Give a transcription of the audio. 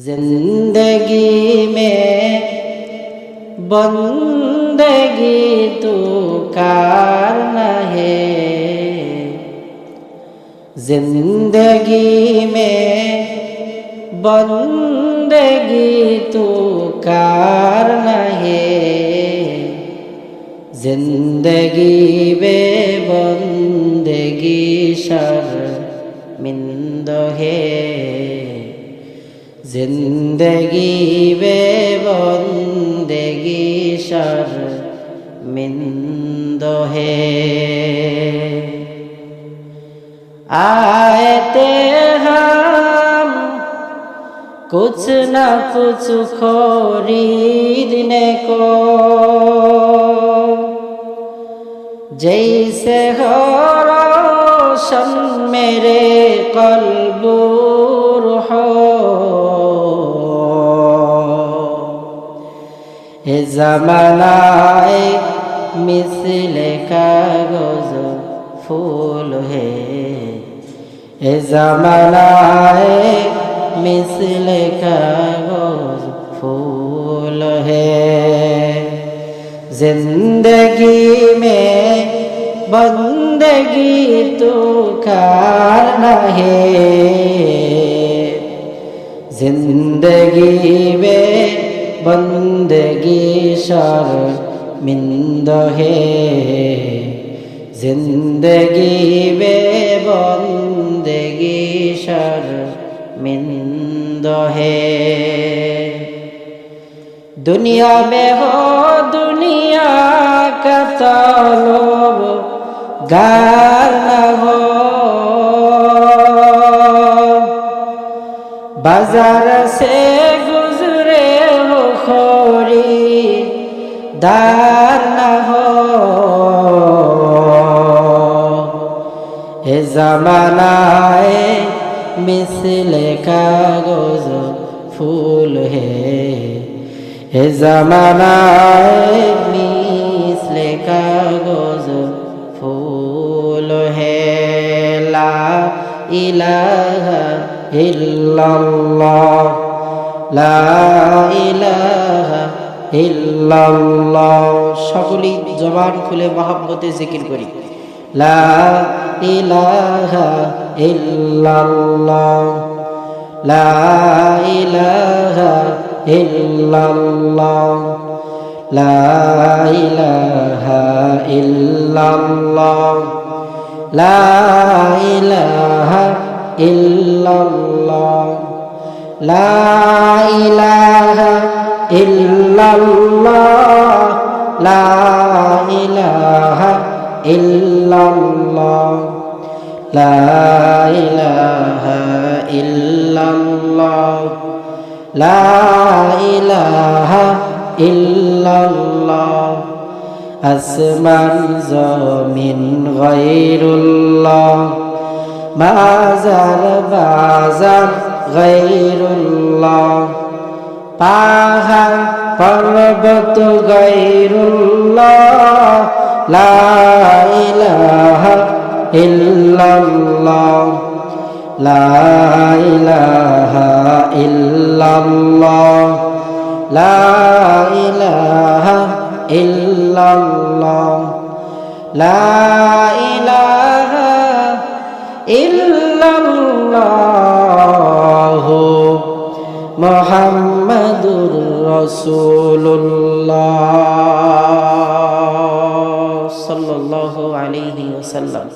जिंदगी में बंदगी तो कारना है, जिंदगी में बंदगी तो कारना है, जिंदगी बे बंदगी शर्मिंद है, जिंदगी बे बंदगी शर्मिंद है। आए थे हम कुछ न कुछ खरीदने को, जैसे हो रोशन मेरे कल्ब हो, ये ज़मानाए मिस्ले कागज़ फूल है, ये ज़मानाए मिस्ले कागज़ फूल है, जिंदगी में बंदगी तो करना है, जिंदगी में बंदगी शर्मिंद है, जिंदगी में बंदगी शर्मिंद है। दुनिया में हो दुनिया का तलब गार न हो, बाजार से गुजरे हो खरीदार न हो, ये ज़मानाए मिस्ले कागज़ फूल है, ये ज़मानाए मिस्ले कागज़ फूल है। ला इलाहा इल्लल्लाह, ला इलाहा इल्लल्लाह। সকলেই জবান খুলে মহব্বতে জিকির করি, লা ইলাহা ইল্লাল্লাহ, লা ইলাহা ইল্লাল্লাহ, লা ইলাহা ইল্লাল্লাহ, লা ইলাহা ইল্লাল্লাহ, লা ইলাহা ইল্লাল্লাহ, লা ইলাহা ইল্লাল্লাহ, লা ইলাহা ইল্লাল্লাহ, লা ইলাহা ইল্লাল্লাহ। আসমান জমিন গায়রুল্লাহ, মাজার বাজার গায়রুল্লাহ, পাহাড় পর্বত গায়রুল্লাহ, লা ইলাহা ইল্লাল্লাহ, লা ইলাহা ইল্লাল্লাহ, লা ইলাহা ইল্লাল্লাহ, লা ইলাহা ইল্লাল্লাহ, মুহাম্মাদুর রাসূলুল্লাহ সাল্লাল্লাহু আলাইহি ওয়াসাল্লাম।